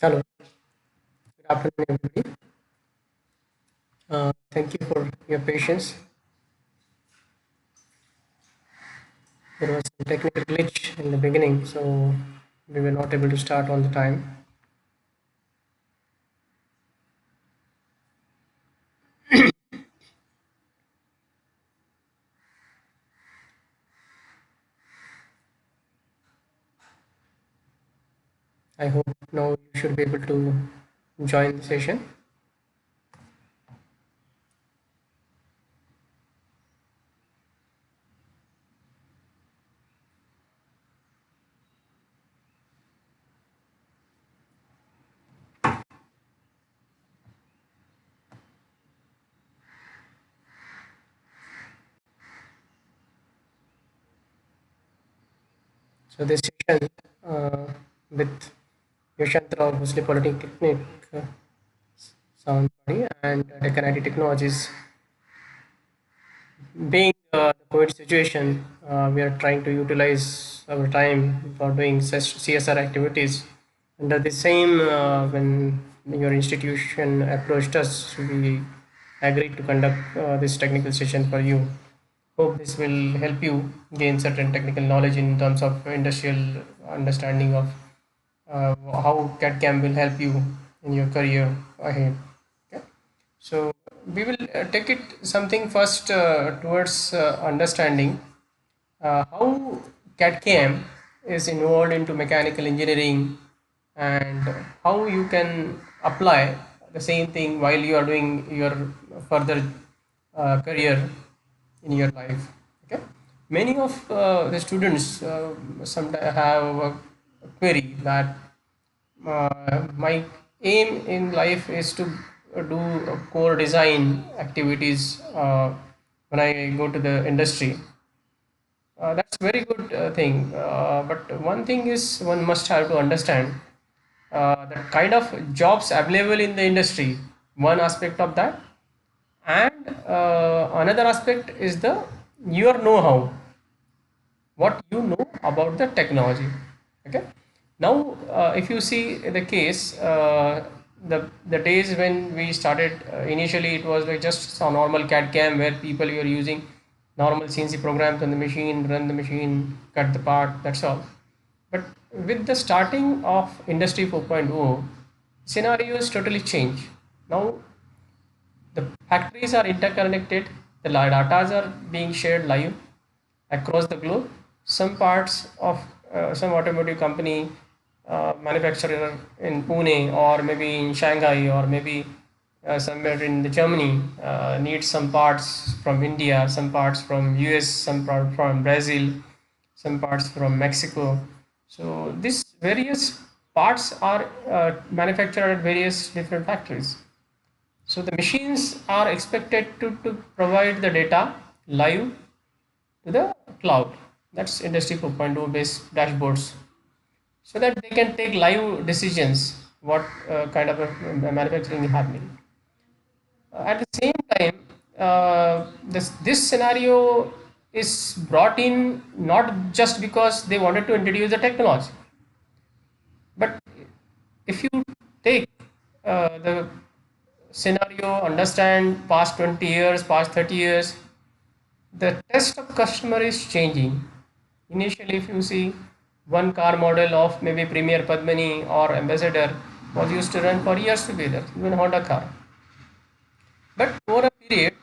Hello, good afternoon, everybody. Thank you for your patience. There was some technical glitch in the beginning, so we were not able to start on the time. I hope now you should be able to join the session. So this session with YASHWANTRAO BHOSALE Polytechnic Sound Body and Deccan IT Technologies. Being the COVID situation, we are trying to utilize our time for doing such CSR activities. Under the same, when your institution approached us, we agreed to conduct this technical session for you. Hope this will help you gain certain technical knowledge in terms of industrial understanding of how CAD CAM will help you in your career ahead. Okay. So we will take it something first towards understanding how CAD CAM is involved into mechanical engineering and how you can apply the same thing while you are doing your further career in your life. Okay, many of the students sometimes have a query that my aim in life is to do core design activities when I go to the industry. That's very good thing. But one thing is one must have to understand the kind of jobs available in the industry. One aspect of that, and another aspect is the your know-how, what you know about the technology. Okay, now if you see the case, the days when we started, initially it was like just a normal CAD CAM where people were using normal CNC programs on the machine, run the machine, cut the part, that's all. But with the starting of industry 4.0, scenarios totally change. Now the factories are interconnected, the data are being shared live across the globe. Some parts of some automotive company manufacturer in Pune or maybe in Shanghai or maybe somewhere in the Germany needs some parts from India, some parts from US, some part from Brazil, some parts from Mexico. So these various parts are manufactured at various different factories. So the machines are expected to provide the data live to the cloud. That's Industry 4.0 based dashboards, so that they can take live decisions what kind of a manufacturing is happening. At the same time, this scenario is brought in not just because they wanted to introduce the technology, but if you take the scenario, understand past 20 years, past 30 years, the test of customer is changing. Initially, if you see one car model of maybe Premier Padmini or Ambassador was used to run for years together, even Honda car. But over a period,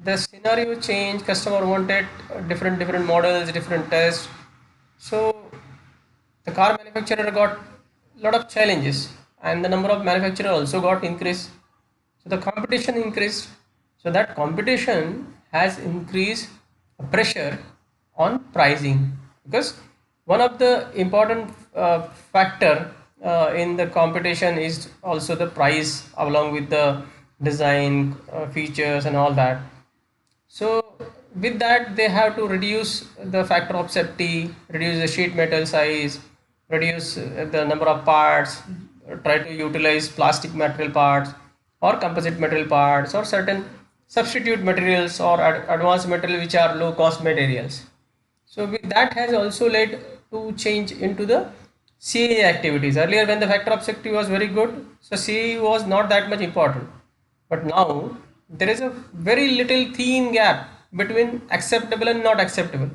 the scenario changed. Customer wanted different models, different tests. So the car manufacturer got a lot of challenges, and the number of manufacturer also got increased. So the competition increased. So that competition has increased pressure on pricing, because one of the important factor in the competition is also the price along with the design features and all that. So with that, they have to reduce the factor of safety, reduce the sheet metal size, reduce the number of parts, try to utilize plastic material parts or composite material parts or certain substitute materials or advanced material which are low cost materials. So with that has also led to change into the CAE activities. Earlier, when the factor of safety was very good, so CAE was not that much important. But now there is a very little thin gap between acceptable and not acceptable.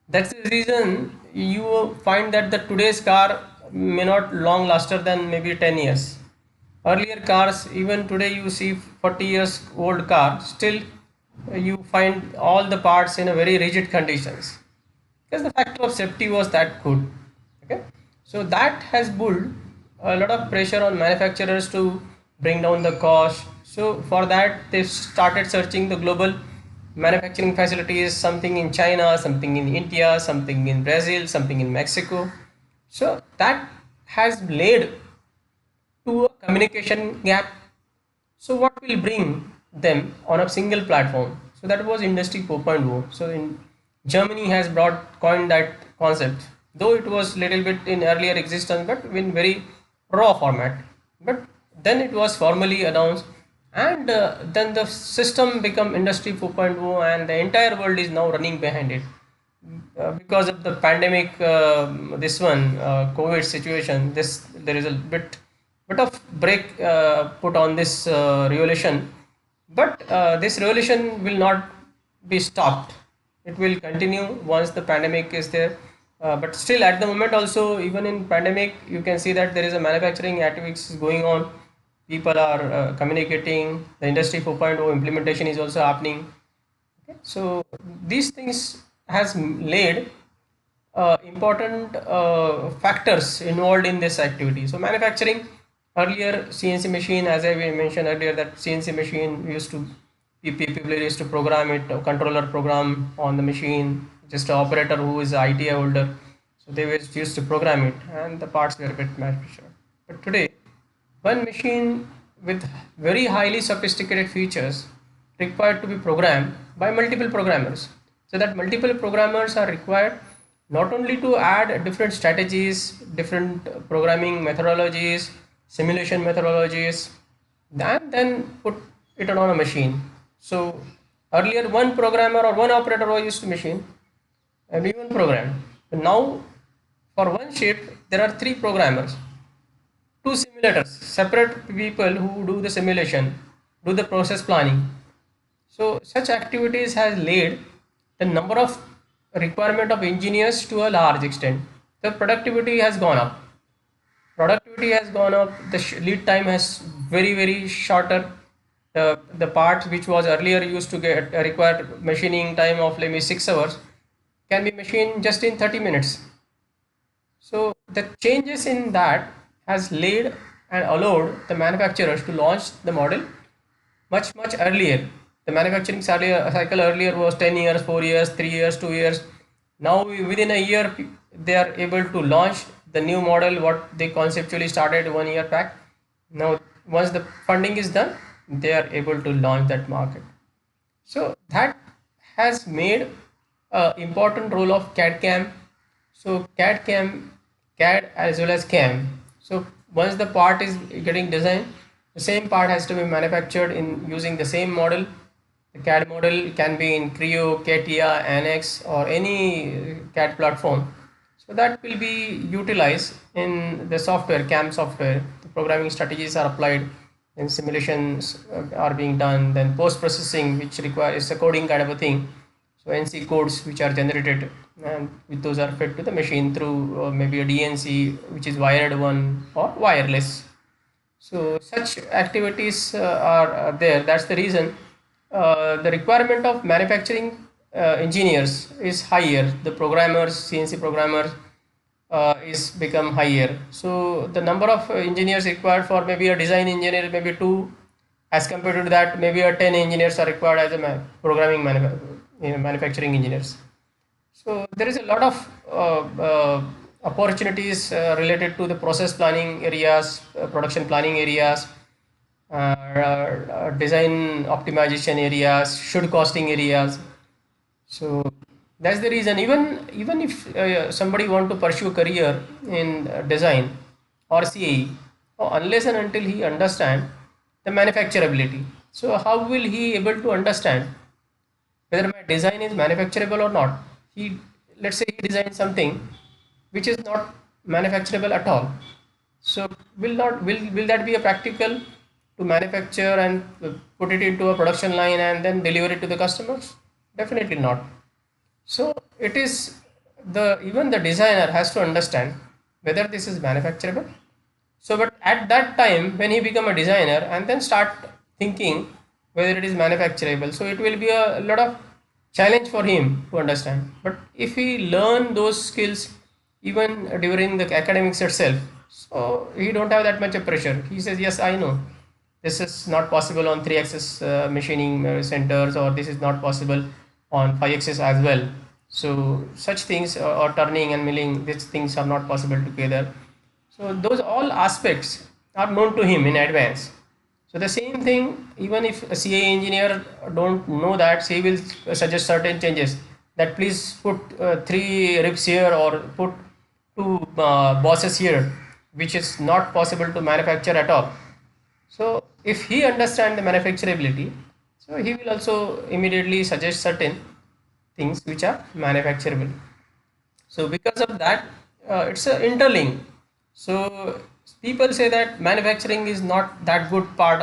That's the reason you find that the today's car may not long laster than maybe 10 years. Earlier cars, even today you see 40 years old car, still you find all the parts in a very rigid conditions because the factor of safety was that good. Okay, so that has put a lot of pressure on manufacturers to bring down the cost. So for that they started searching the global manufacturing facilities, something in China, something in India, something in Brazil, something in Mexico. So that has led to a communication gap. So what will bring them on a single platform? So that was Industry 4.0. So in Germany has brought coined that concept, though it was little bit in earlier existence, but in very raw format. But then it was formally announced, and then the system become Industry 4.0, and the entire world is now running behind it. Because of the pandemic, this one COVID situation, this there is a bit of break put on this revolution, but this revolution will not be stopped. It will continue once the pandemic is there, but still at the moment also, even in pandemic, you can see that there is a manufacturing activities going on. People are communicating. The Industry 4.0 implementation is also happening. Okay, so these things has laid important factors involved in this activity. So manufacturing, earlier CNC machine, as I mentioned earlier, that CNC machine used to people used to program it, a controller program on the machine, just an operator who is IT holder. So they were used to program it, and the parts were a bit manufactured. But today, one machine with very highly sophisticated features required to be programmed by multiple programmers. So that multiple programmers are required not only to add different strategies, different programming methodologies, simulation methodologies, and then put it on a machine. So earlier one programmer or one operator was used to machine and we one program. But now for one shift there are three programmers, two simulators, separate people who do the simulation, do the process planning. So such activities has led the number of requirement of engineers to a large extent. The productivity has gone up. Productivity has gone up. The lead time has very shorter. The parts which was earlier used to get required machining time of maybe 6 hours can be machined just in 30 minutes. So the changes in that has led and allowed the manufacturers to launch the model much earlier. The manufacturing cycle earlier was 10 years, 4 years, 3 years, 2 years. Now within a year they are able to launch the new model what they conceptually started 1 year back. Now once the funding is done, they are able to launch that market. So that has made a important role of CAD CAM. So CAD as well as CAM. So once the part is getting designed, the same part has to be manufactured in using the same model. The CAD model can be in Creo, CATIA, Annex, or any CAD platform. So that will be utilized in the software, CAM software. The programming strategies are applied, then simulations are being done, then post-processing, which requires a coding kind of a thing. So NC codes which are generated, and those are fed to the machine through maybe a DNC, which is wired one or wireless. So such activities are there. That's the reason the requirement of manufacturing engineers is higher. The programmers, CNC programmers, is become higher. So the number of engineers required for maybe a design engineer maybe two, as compared to that maybe a 10 engineers are required as a programming manufacturing engineers. So there is a lot of opportunities related to the process planning areas, production planning areas, design optimization areas, should costing areas. So that's the reason. Even if somebody want to pursue career in design or CAE, unless and until he understand the manufacturability, so how will he able to understand whether my design is manufacturable or not? He, let's say he designs something which is not manufacturable at all. So will that be a practical to manufacture and put it into a production line and then deliver it to the customers? Definitely not. So it is the even the designer has to understand whether this is manufacturable. So, but at that time, when he become a designer and then start thinking whether it is manufacturable, so it will be a lot of challenge for him to understand. But if he learn those skills even during the academics itself, so he don't have that much of pressure. He says, yes, I know this is not possible on 3 axis machining centers, or this is not possible on 5 axis as well. So such things, or turning and milling, these things are not possible together. So those all aspects are known to him in advance. So the same thing, even if a CA engineer don't know that, he will suggest certain changes, that please put 3 ribs here or put 2 bosses here, which is not possible to manufacture at all. So if he understand the manufacturability, so he will also immediately suggest certain things which are manufacturable. So because of that, it's a interlink. So people say that manufacturing is not that good part,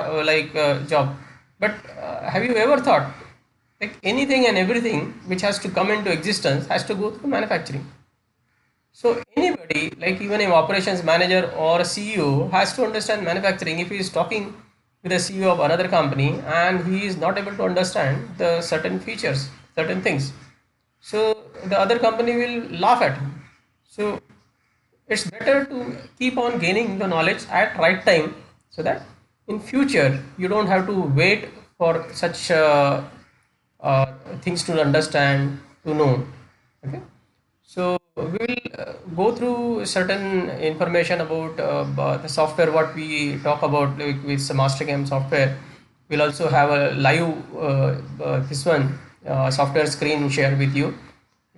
job. But have you ever thought like anything and everything which has to come into existence has to go through manufacturing? So anybody, like even an operations manager or a CEO, has to understand manufacturing. If he is talking with a CEO of another company and he is not able to understand the certain features, certain things, so the other company will laugh at him. So it's better to keep on gaining the knowledge at right time, so that in future you don't have to wait for such uh, things to understand, to know. Okay. So we will go through certain information about the software what we talk about, like with the mastercam software. We'll also have a live this one software screen share with you.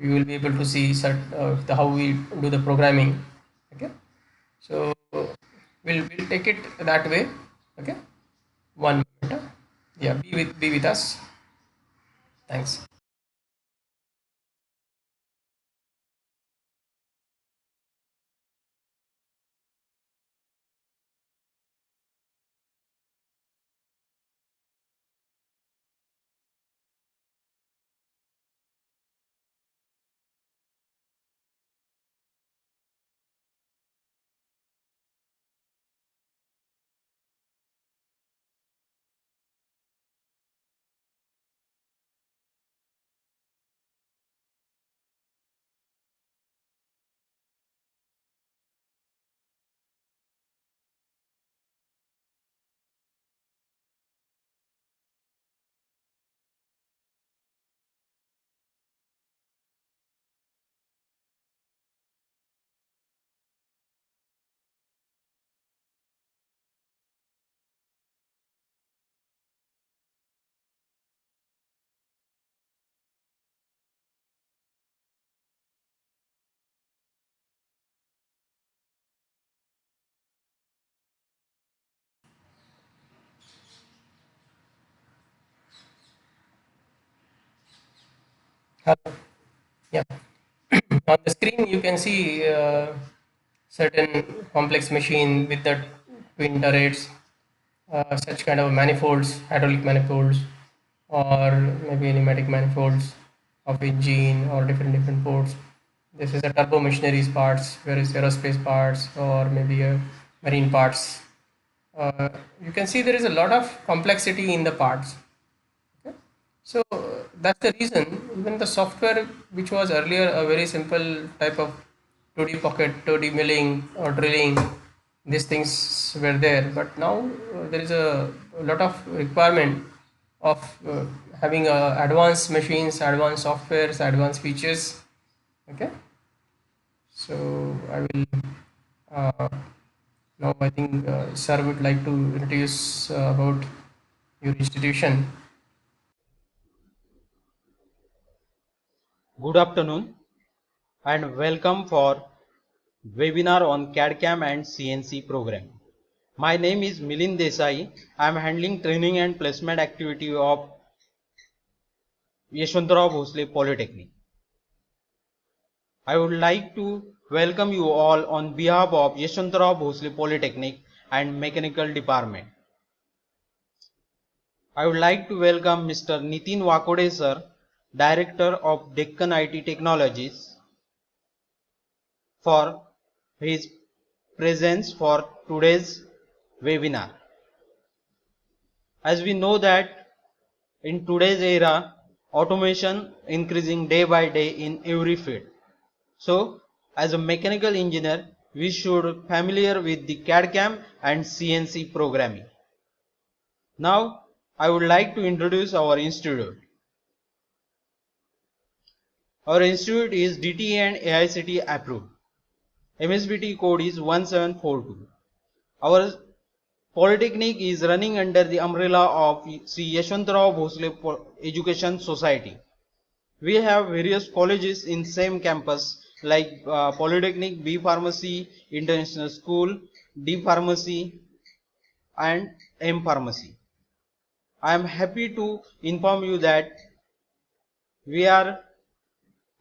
You will be able to see how we do the programming. Okay. So we'll take it that way. Okay. One minute. Yeah, be with us. Thanks. Hello. Yeah. On the screen you can see certain complex machine with the twin turrets, such kind of manifolds, hydraulic manifolds, or maybe pneumatic manifolds of engine or different ports. This is a turbo machineries parts, whereas aerospace parts or maybe marine parts. You can see there is a lot of complexity in the parts. Okay. So that's the reason even the software, which was earlier a very simple type of 2D pocket, 2D milling or drilling, these things were there. But now there is a lot of requirement of having advanced machines, advanced softwares, advanced features. Okay. So I will uh, now I think sir would like to introduce about your institution. Good afternoon and welcome for webinar on CAD CAM and CNC program. My name is Milind Desai. I am handling training and placement activity of YASHWANTRAO BHOSALE Polytechnic. I would like to welcome you all on behalf of YASHWANTRAO BHOSALE Polytechnic and Mechanical Department. I would like to welcome Mr. Nitin Wakode sir, Director of Deccan IT Technologies, for his presence for today's webinar. As we know that in today's era, automation increasing day by day in every field. So, as a mechanical engineer, we should familiar with the CAD CAM and CNC programming. Now, I would like to introduce our institute. Our institute is DTE and AICTE approved. MSBT code is 1742. Our Polytechnic is running under the umbrella of Sri YASHWANTRAO BHOSALE Education Society. We have various colleges in same campus like Polytechnic, B Pharmacy, International School, D Pharmacy and M Pharmacy. I am happy to inform you that we are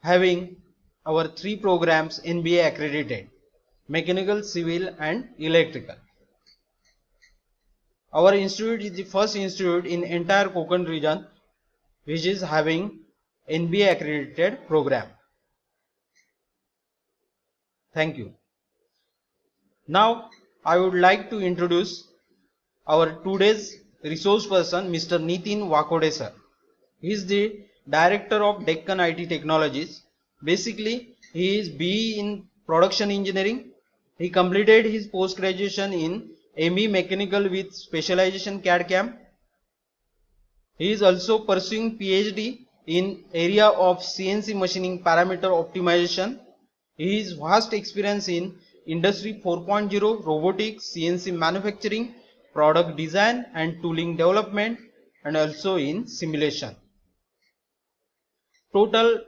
having our 3 programs NBA accredited: Mechanical, Civil and Electrical. Our institute is the first institute in entire Konkan region which is having NBA accredited program. Thank you. Now I would like to introduce our today's resource person, Mr. Nitin Wakode sir. He is the Director of Deccan IT Technologies. Basically, he is BE in Production Engineering. He completed his post-graduation in ME Mechanical with specialization CAD CAM. He is also pursuing PhD in area of CNC machining parameter optimization. His vast experience in Industry 4.0, robotics, CNC manufacturing, product design and tooling development, and also in simulation. Total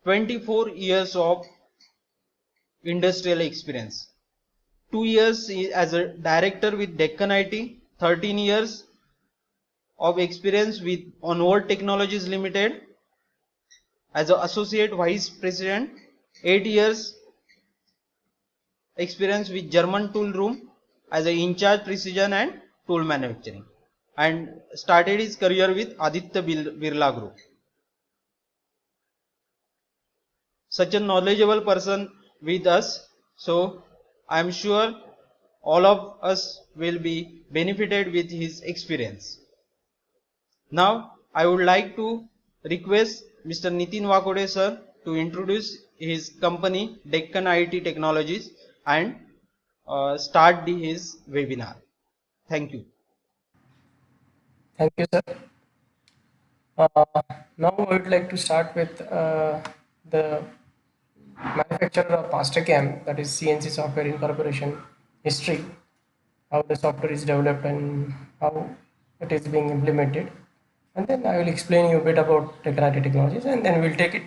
24 years of industrial experience. 2 years as a director with Deccan IT, 13 years of experience with Onward Technologies Limited as an associate vice president, 8 years experience with German Tool Room as an in-charge precision and tool manufacturing, and started his career with Aditya Birla Group. Such a knowledgeable person with us, so I am sure all of us will be benefited with his experience. Now I would like to request Mr. Nitin Wakode sir to introduce his company Deccan IT Technologies and start his webinar. Thank you. Thank you, sir. Now I would like to start with the manufacturer of mastercam, that is CNC Software Incorporation history, how the software is developed and how it is being implemented, and then I will explain you a bit about Deccan IT Technologies, and then we'll take it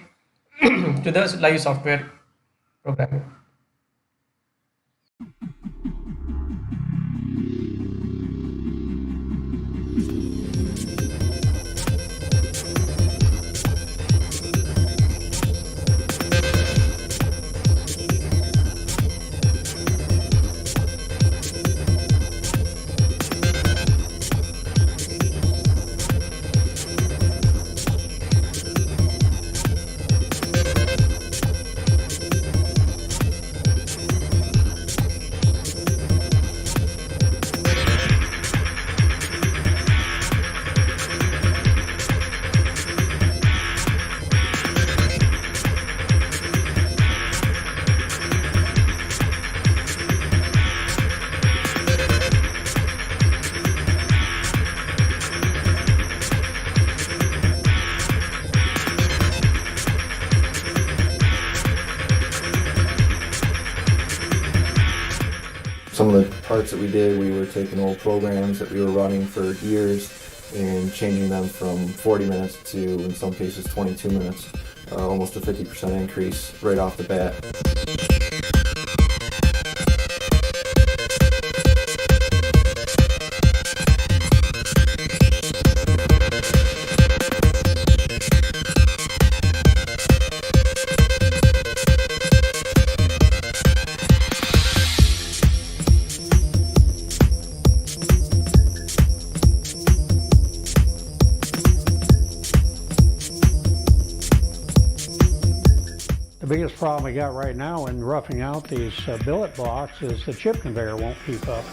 to the live software programming. Some of the parts that we did, we were taking old programs that we were running for years and changing them from 40 minutes to, in some cases, 22 minutes. Almost a 50% increase right off the bat. problem we got right now in roughing out these billet blocks is the chip conveyor won't keep up.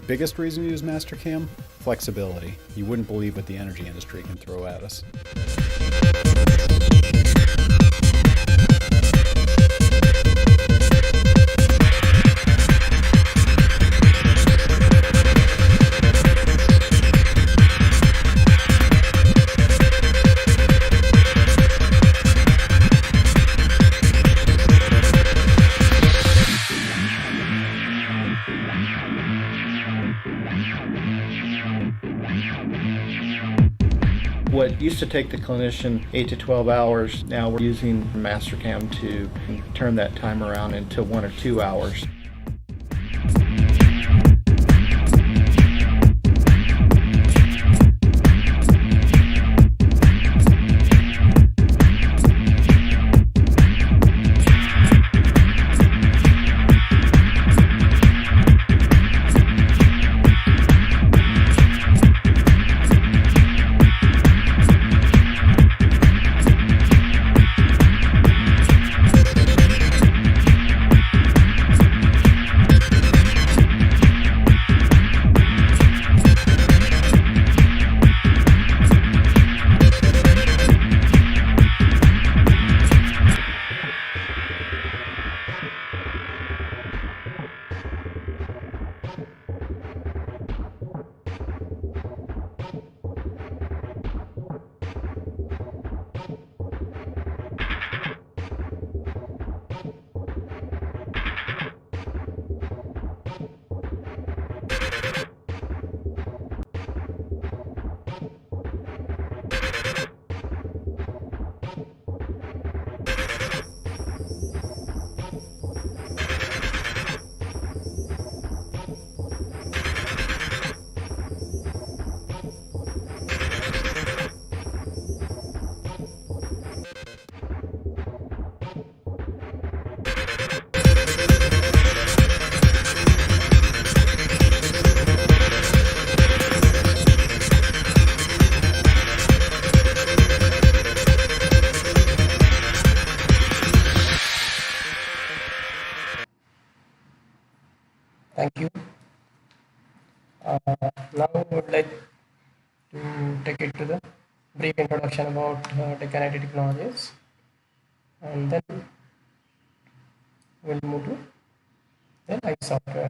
Biggest reason to use mastercam? Flexibility. You wouldn't believe what the energy industry can throw at us. What used to take the clinician 8 to 12 hours, now we're using mastercam to turn that time around into 1 or 2 hours. Thank you. Now I would like to take it to the brief introduction about Deccan IT technologies, and then we'll move to the live software.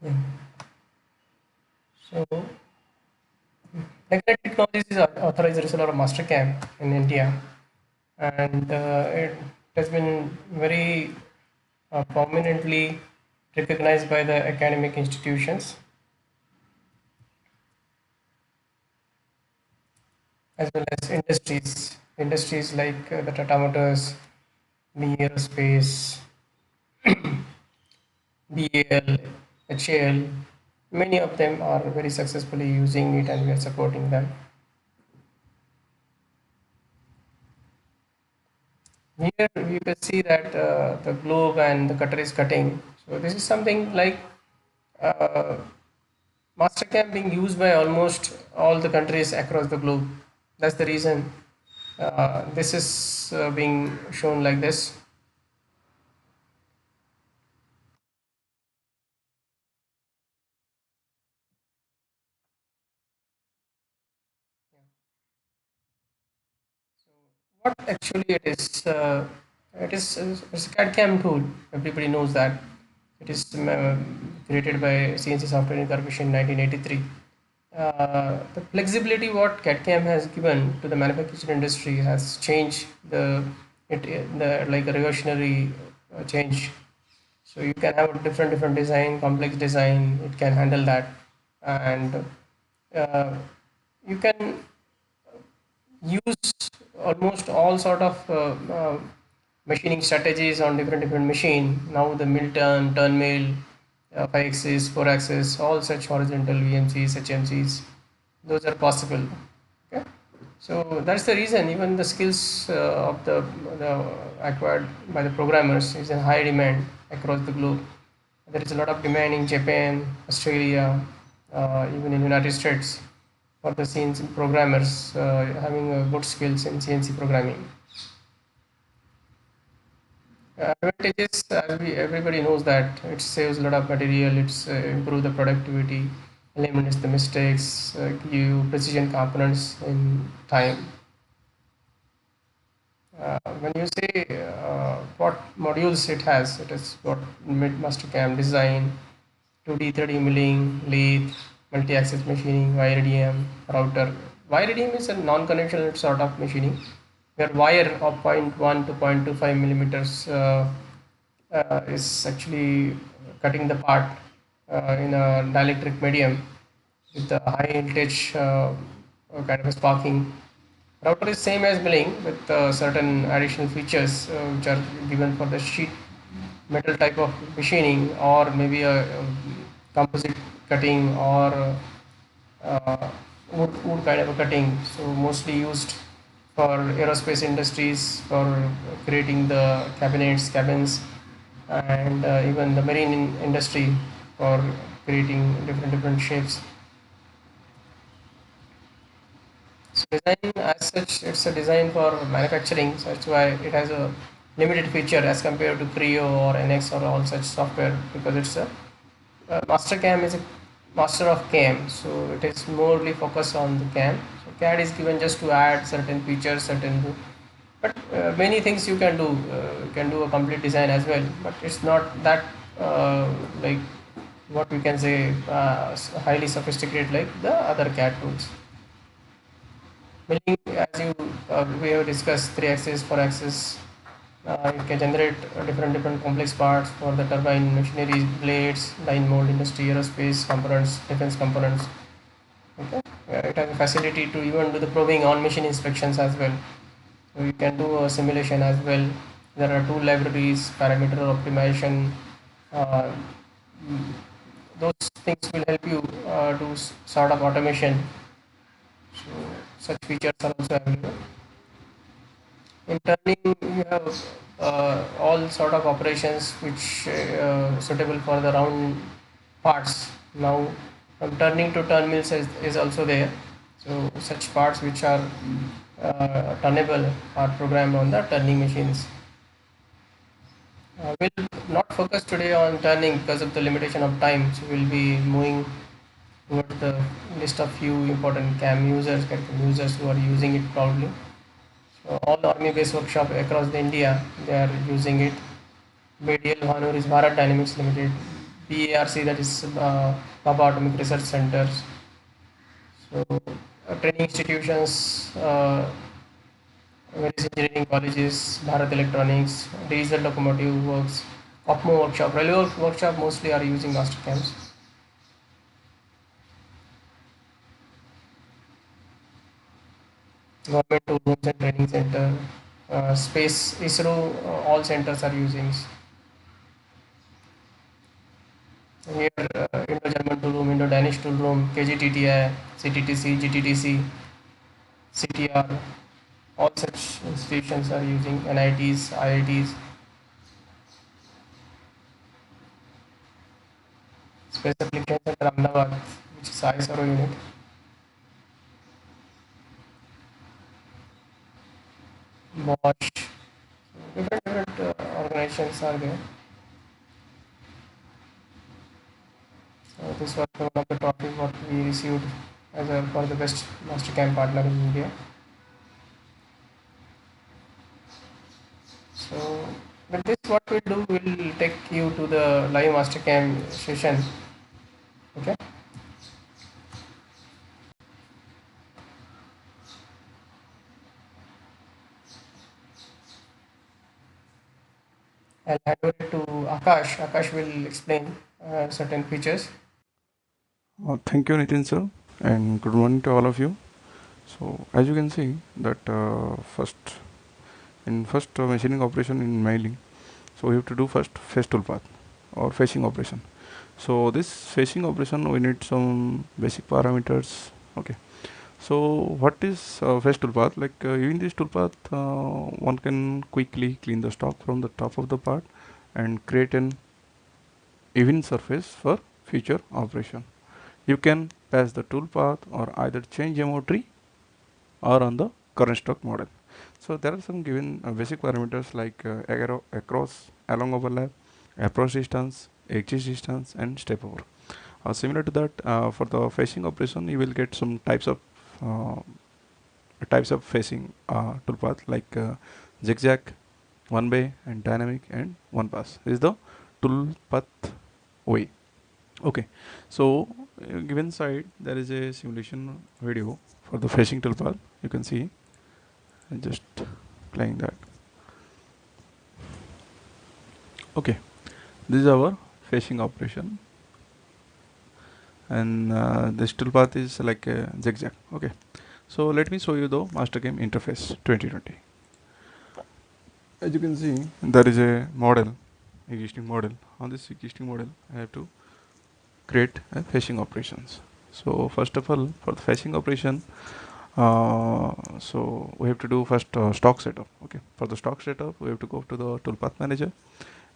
Yeah. So, Deccan Technologies is authorized reseller of mastercam in India, and it has been very prominently recognized by the academic institutions as well as industries like the Tata Motors, the aerospace, BAL, HAL. Many of them are very successfully using it, and we are supporting them. Here you can see that the globe and the cutter is cutting. So this is something like uh, Mastercam being used by almost all the countries across the globe. That's the reason this is being shown like this. What actually it is? It's a CAD CAM tool. Everybody knows that. It is created by CNC Software Incorporation in 1983. The flexibility what CAD CAM has given to the manufacturing industry has changed the like a revolutionary change. So you can have a different design, complex design. It can handle that, and uh, you can use almost all sort of machining strategies on different machine. Now the mill turn mill, 5 axis, 4 axis, all such horizontal VMCs, HMCs, those are possible. Okay, so that's the reason even the skills of the acquired by the programmers is in high demand across the globe. There is a lot of demand in Japan, Australia, even in United States for the CNC programmers having good skills in CNC programming. Advantages, as everybody knows that it saves a lot of material, it's improve the productivity, eliminates the mistakes, give you precision components in time. When you say what modules it is got mid mastercam design, 2D, 3D milling, lathe, multi-axis machining, YRDM, router. YRDM is a non-conventional sort of machining where wire of zero point 0.1 to 0.25 millimeters is actually cutting the part in a dielectric medium with a high voltage kind of a sparking. Router is same as milling with certain additional features which are given for the sheet metal type of machining or maybe a composite cutting or uh, wood kind of a cutting. So mostly used for aerospace industries for creating the cabins, and even the marine industry for creating different shapes. So design as such, it's a design for manufacturing. So that's why it has a limited feature as compared to Creo or NX or all such software because it's a MasterCam is a master of CAM, so it is morely focused on the CAM. So CAD is given just to add certain features, but many things you can do. You can do a complete design as well, but it's not that like what we can say highly sophisticated like the other CAD tools. Milling, as we have discussed, 3 axis, 4 axis. You can generate different complex parts for the turbine machinery, blades, line mold industry, aerospace components, defense components. Okay, it has a facility to even do the probing on machine inspections as well. So you can do a simulation as well. There are tool libraries, parameter optimization. Uh, those things will help you do sort of automation. So such features are also available. In turning, you have all sort of operations which suitable for the round parts. Now, from turning to turn mills is also there. So such parts which are turnable are programmed on the turning machines. We'll not focus today on turning because of the limitation of time. So we'll be moving towards the list of few important CAM users who are using it proudly. So all army-based workshop across the India, they are using it. BDL Vanur is Bharat Dynamics Limited. BARC, that is Baba Atomic Research Centers. So training institutions, various engineering colleges, Bharat Electronics, Diesel Locomotive Works, OPMO Workshop, Railway Workshop mostly are using mastercams. Government tool rooms and training center, space ISRO, all centers are using. Here, Indo-German tool room, Indo-Danish tool room, KGTTI, CTTC, GTTC, CTR. All such institutions are using NITs, IITs, Space Application Center Ahmedabad, which is ISRO unit. Bosch, different organizations are there. So this was one of the trophies what we received as a for the best mastercam partner in India. So with this, what we'll do, we'll take you to the live mastercam session. Okay. I'll hand over to Akash. Akash will explain certain features. Thank you, Nitin sir, and good morning to all of you. So, as you can see that first machining operation in mailing, so we have to do first face toolpath or facing operation. So this facing operation we need some basic parameters. Okay. So what is face toolpath? Like in this toolpath, one can quickly clean the stock from the top of the part and create an even surface for future operation. You can pass the toolpath or either change geometry or on the current stock model. So there are some given basic parameters like arrow across, along overlap, approach distance, exit distance, and step over. Similar to that, for the facing operation, you will get some uh, types of facing toolpath like zigzag, one way, and dynamic, and one pass. This is the toolpath way. Okay, so given side there is a simulation video for the facing toolpath. You can see, and just playing that. Okay, this is our facing operation, and this toolpath is like a zigzag. Okay, so let me show you the mastercam interface 2020. As you can see, there is a model, existing model. On this existing model I have to create facing operations. So first of all, for the facing operation, so we have to do first stock setup. Okay, for the stock setup we have to go to the toolpath manager.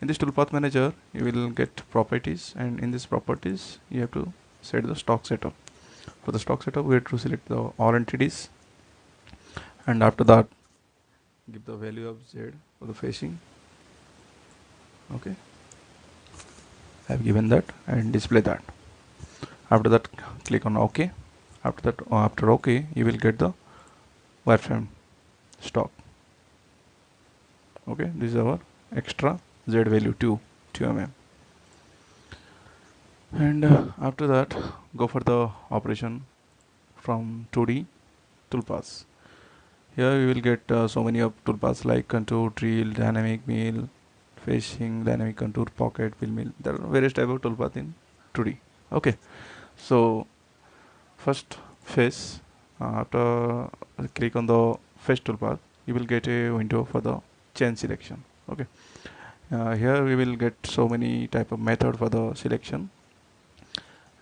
In this toolpath manager you will get properties, and in this properties you have to set the stock setup. For the stock setup we have to select the all entities, and after that give the value of z for the facing. Okay, I have given that and display that. After that click on OK. After that, after OK, you will get the wireframe stock. Okay, this is our extra z value 2 mm. And after that, go for the operation from 2D toolpaths. Here you will get so many of toolpaths like contour, drill, dynamic mill, facing, dynamic contour, pocket, wheel mill. There are various type of toolpath in 2D. Okay, so first face, after click on the face toolpath, you will get a window for the chain selection. Okay, here we will get so many type of method for the selection,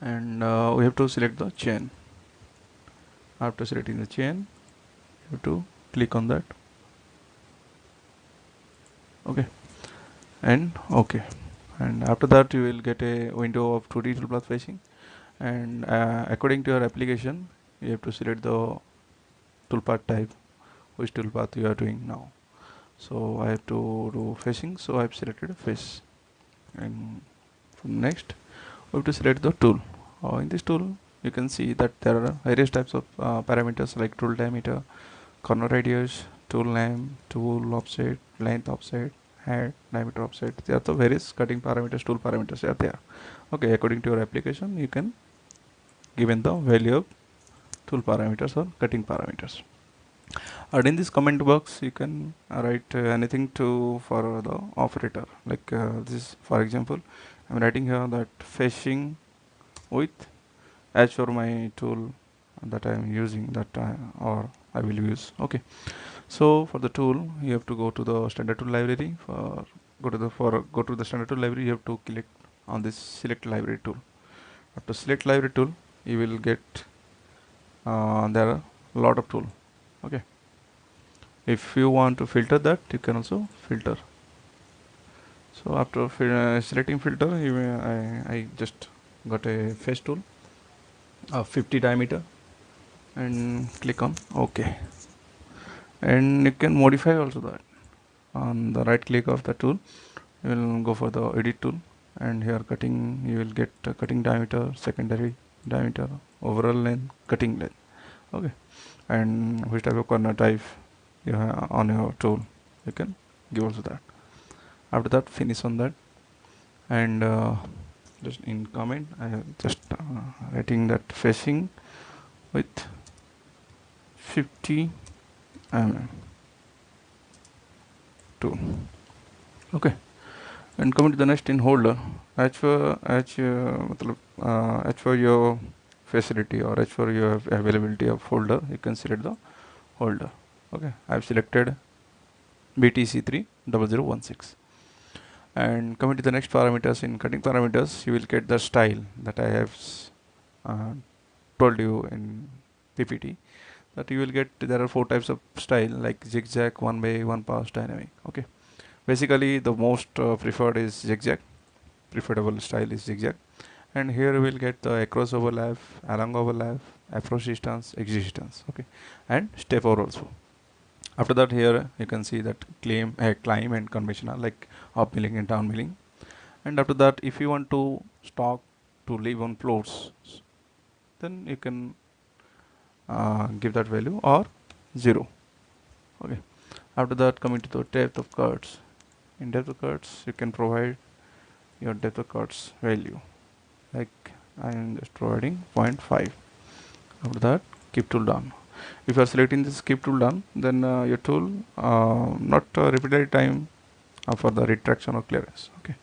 and we have to select the chain. After selecting the chain, you have to click on that. Okay, and okay, and after that you will get a window of 2D toolpath facing, and according to your application you have to select the toolpath type, which toolpath you are doing now. So I have to do facing, so I have selected face, and from next we have to select the tool. In this tool you can see that there are various types of parameters like tool diameter, corner radius, tool name, tool offset, length offset, head, diameter offset. There are the various cutting parameters, tool parameters are there. Okay, according to your application you can given the value of tool parameters or cutting parameters. And in this comment box you can write anything to for the operator, like this for example I'm writing here that facing with as for my tool that I am using that or I will use. Okay, so for the tool you have to go to the standard tool library. Go to the standard tool library, you have to click on this select library tool. After select library tool you will get there are a lot of tool. Okay, If you want to filter that, you can also filter. So after selecting filter, I just got a face tool of 50 diameter and click on OK. And you can modify also that. On the right click of the tool, you will go for the edit tool, and here cutting, you will get cutting diameter, secondary diameter, overall length, cutting length. Okay, and which type of corner type you have on your tool, you can give also that. After that, finish on that, and just in comment I have just writing that facing with 50 mm tool. Okay, and coming to the next in holder, as for your facility or as for your availability of holder, you can select the holder. Okay, I have selected BTC30016. And coming to the next parameters, in cutting parameters, you will get the style that I have uh, told you in PPT, that you will get, there are 4 types of style, like zigzag, one way, one pass, dynamic. Okay, basically the most preferred is zigzag, preferable style is zigzag, and here we will get the across overlap, along overlap, approach distance, exit distance. Okay, and step over also. After that, here you can see that climb and conventional, like up milling and down milling. And after that, if you want to stock to live on floors, then you can give that value or 0. Okay, after that, coming to the depth of cuts, in depth of cuts you can provide your depth of cuts value, like I am just providing 0.5. After that, keep tool done. If you are selecting this keep tool done, then your tool not repeated time for the retraction or clearance. Okay,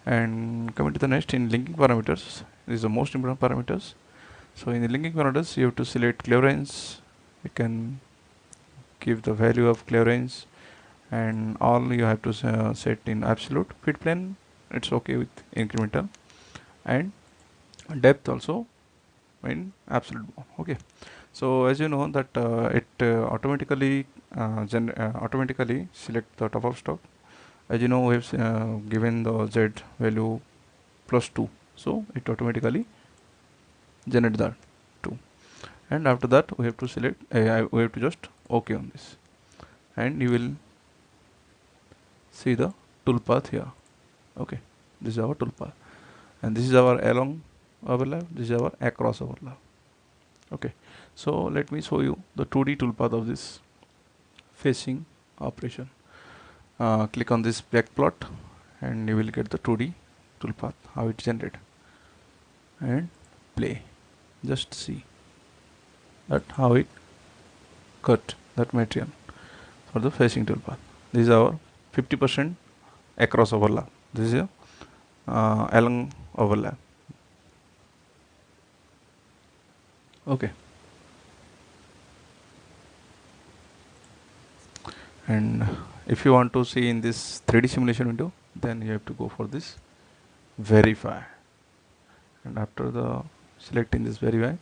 and coming to the next, in linking parameters, this is the most important parameters. So in the linking parameters, you have to select clearance. You can give the value of clearance, and all you have to set in absolute. Fit plane, it's okay with incremental, and depth also in absolute. Okay, so as you know that it automatically select the top of stock. As you know, we have given the Z value +2, so it automatically generate that 2. And after that, we have to select we have to just OK on this, and you will see the tool path here. Okay, this is our tool path, and this is our along overlap, this is our across overlap. Okay, so let me show you the 2D toolpath of this facing operation. Click on this back plot, and you will get the 2D toolpath, how it generated, and play. Just see that how it cut that material for the facing toolpath. This is our 50% across overlap. This is a along overlap. Okay, and if you want to see in this 3D simulation window, then you have to go for this verify, and after the selecting this verify,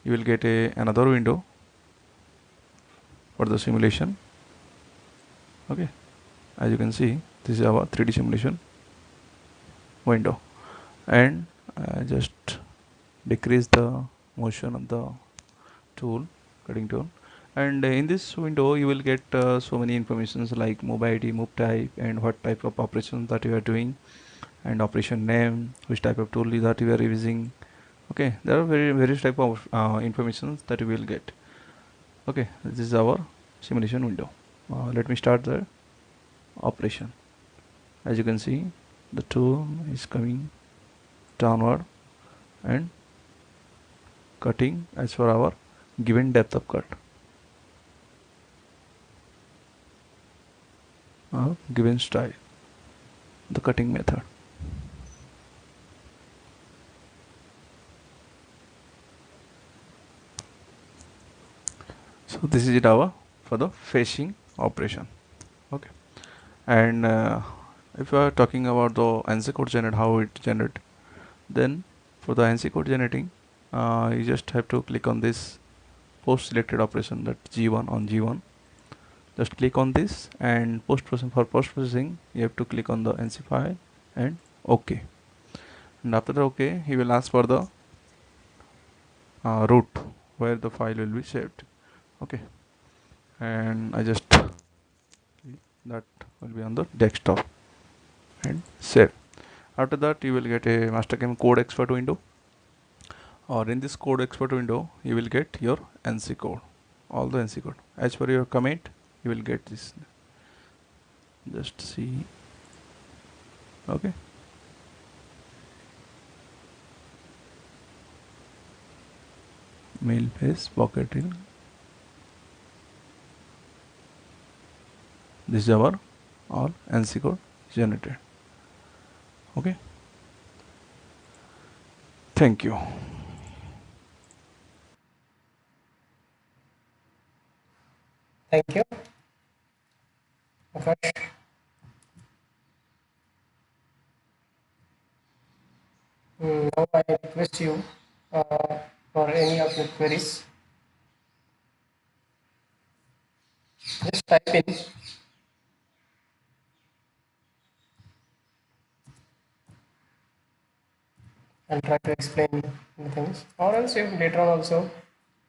you will get another window for the simulation. Okay, as you can see, this is our 3D simulation window, and just decrease the motion of the tool, cutting tool, and in this window you will get so many informations like move ID, move type, and what type of operation that you are doing, and operation name, which type of tool that you are using. Okay, there are various type of information that you will get. Okay, this is our simulation window. Let me start the operation. As you can see, the tool is coming downward and cutting as per our given depth of cut, given style, the cutting method. So this is it our for the facing operation. Okay, and if you are talking about the ANSI code generate, how it generate, then for the ANSI code generating, you just have to click on this post selected operation, that G1 on G1, just click on this, and post processing you have to click on the NC file and OK. And after the OK, he will ask for the root where the file will be saved. Okay, and I just that will be on the desktop and save. After that, you will get a mastercam code expert window, or in this code expert window you will get your NC code, all the NC code as per your commit. You will get this, just see. Okay, mail base pocket in. This is our all NC code generated. Okay, thank you. Thank you, Akash. Now I request you for any of your queries, just type in and try to explain the things, or else if later on also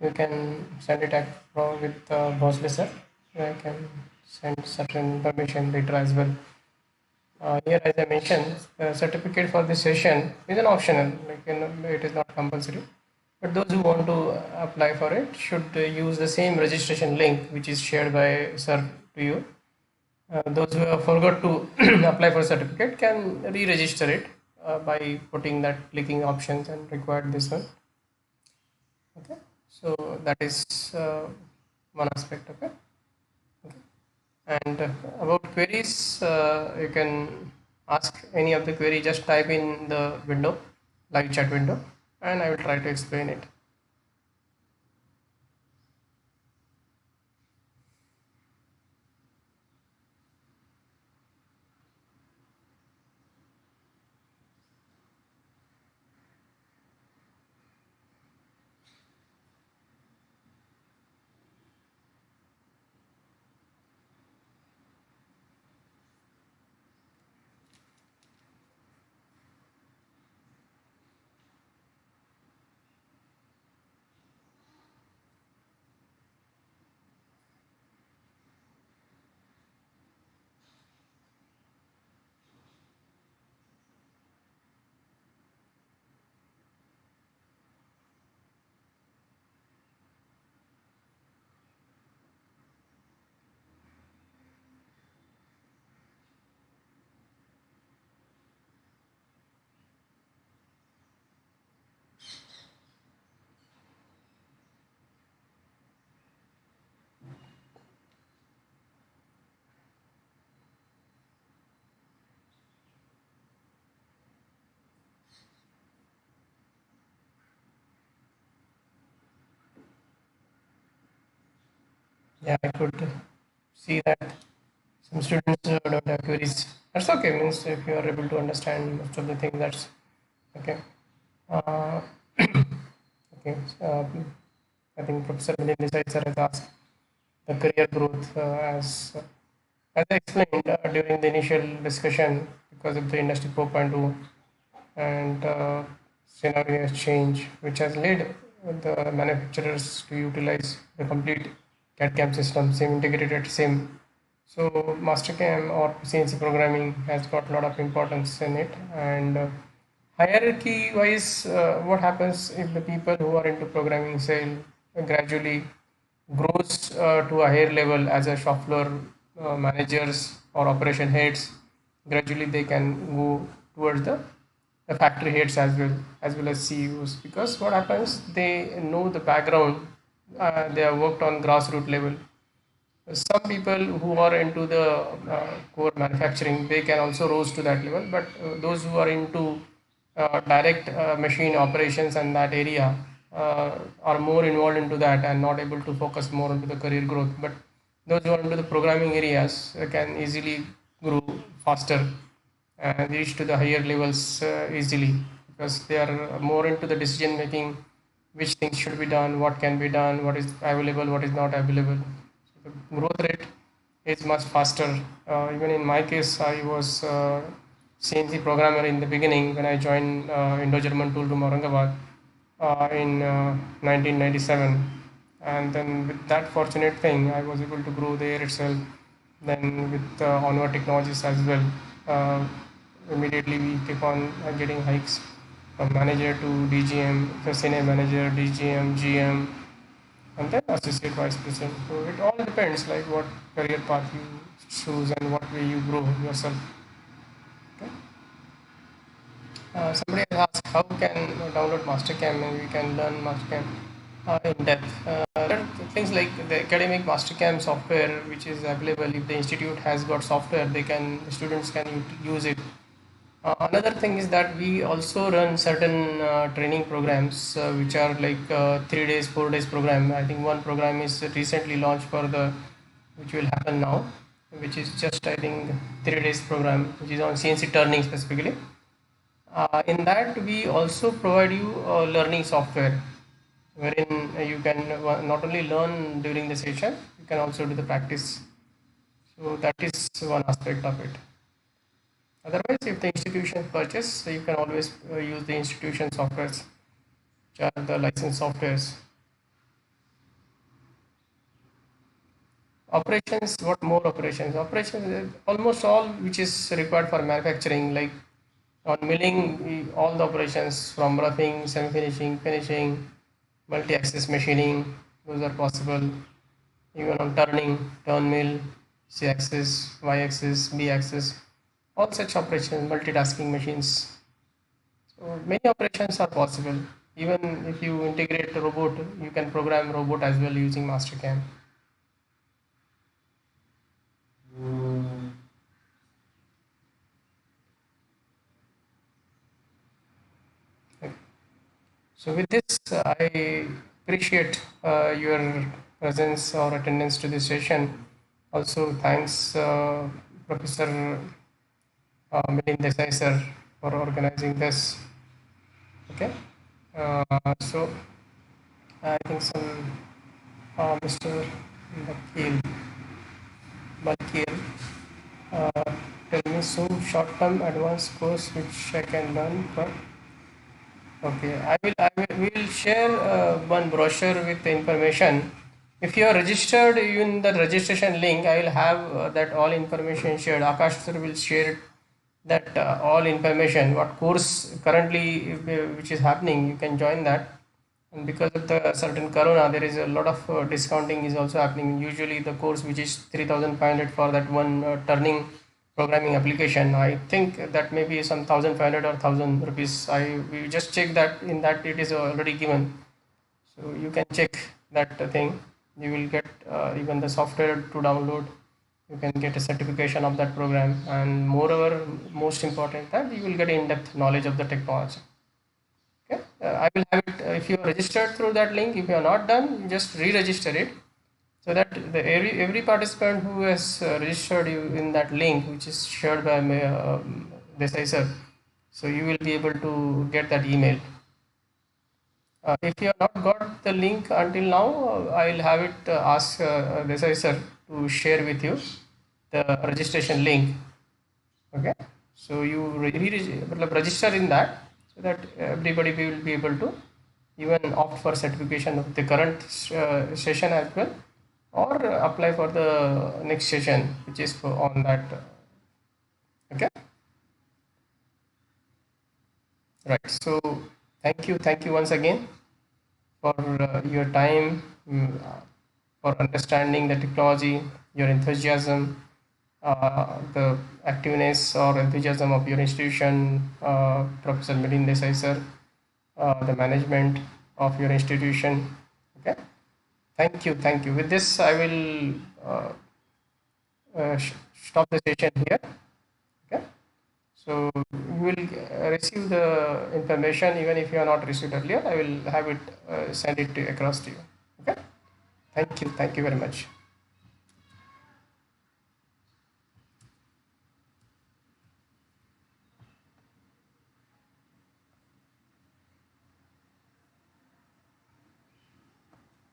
you can send it with boss listener. I can send certain information later as well. Here, as I mentioned, the certificate for this session is an optional, like, it is not compulsory. But those who want to apply for it should use the same registration link which is shared by sir to you. Those who have forgot to apply for certificate can re-register it by putting that clicking options and required this one. Okay, so that is one aspect of it. Okay. And about queries, you can ask any of the query, just type in the window, live chat window, and I will try to explain it. Yeah, I could see that some students don't have queries. That's okay. Means if you are able to understand most of the things, that's okay. Uh, okay. I think Professor Milind Desai sir has asked the career growth as I explained during the initial discussion, because of the industry 4.2 and scenario has changed, which has led the manufacturers to utilize the complete CAD CAM system, same integrated, same. So mastercam or CNC programming has got a lot of importance in it. And hierarchy wise, what happens if the people who are into programming say gradually grows to a higher level as a shop floor managers or operation heads, gradually they can go towards the factory heads as well as CEOs, because what happens, they know the background, they have worked on grassroots level. Some people who are into the core manufacturing, they can also rose to that level, but those who are into direct machine operations and that area are more involved into that and not able to focus more into the career growth. But those who are into the programming areas can easily grow faster and reach to the higher levels easily, because they are more into the decision making, which things should be done, what can be done, what is available, what is not available. So the growth rate is much faster. Even in my case, I was CNC programmer in the beginning when I joined Indo-German Tool Room Aurangabad in 1997, and then with that fortunate thing, I was able to grow there itself. Then with onward technologies as well, immediately we keep on getting hikes from manager to DGM, the senior manager, DGM, GM, and then associate vice president. So it all depends like what career path you choose and what way you grow yourself. Okay. Somebody has asked how can download mastercam and we can learn mastercam in depth. There are things like the academic mastercam software which is available. If the institute has got software, the students can use it. Another thing is that we also run certain training programs which are like 3 days, 4 days program. I think one program is recently launched which will happen now, which is just I think 3 days program, which is on CNC turning specifically. In that we also provide you learning software wherein you can not only learn during the session, you can also do the practice. So that is one aspect of it. Otherwise, if the institution purchase, you can always use the institution softwares, which are the licensed softwares. Operations, what more operations? Operations, almost all which is required for manufacturing, like on milling, all the operations from roughing, semi-finishing, finishing, multi-axis machining, those are possible. Even on turning, turn mill, C-axis, Y-axis, B-axis, all such operations, multitasking machines. So many operations are possible. Even if you integrate a robot, you can program robot as well using mastercam. Okay. So with this, I appreciate your presence or attendance to this session. Also, thanks Professor Milind Desai sir for organizing this. Okay. So I think some Mr. Balkir, tell me some short-term advanced course which I can learn for. Okay, we will share one brochure with the information. If you are registered in the registration link, I will have that all information shared. Akash sir will share that all information, what course currently which is happening, you can join that. And because of the certain corona, there is a lot of discounting is also happening. Usually the course which is 3,500 for that one turning programming application, I think that may be some 1,500 or 1,000 rupees. We just check that in that it is already given. So you can check that thing. You will get even the software to download. You can get a certification of that program, and moreover, most important that you will get in-depth knowledge of the technology. Okay, I will have it if you are registered through that link. If you are not done, you just re-register it, so that every participant who has registered you in that link, which is shared by Desai sir, so you will be able to get that email. If you have not got the link until now, I will have it ask Desai sir to share with you the registration link. Okay, so you register in that, so that everybody will be able to even opt for certification of the current session as well, or apply for the next session which is on that. Okay, right. So thank you once again for your time, for understanding the technology, your enthusiasm, the activeness or enthusiasm of your institution, Professor Milind Desai sir, the management of your institution. Okay, thank you. With this, I will stop the session here. Okay, so you will receive the information even if you are not received earlier. I will have it send it across to you. Okay, thank you very much.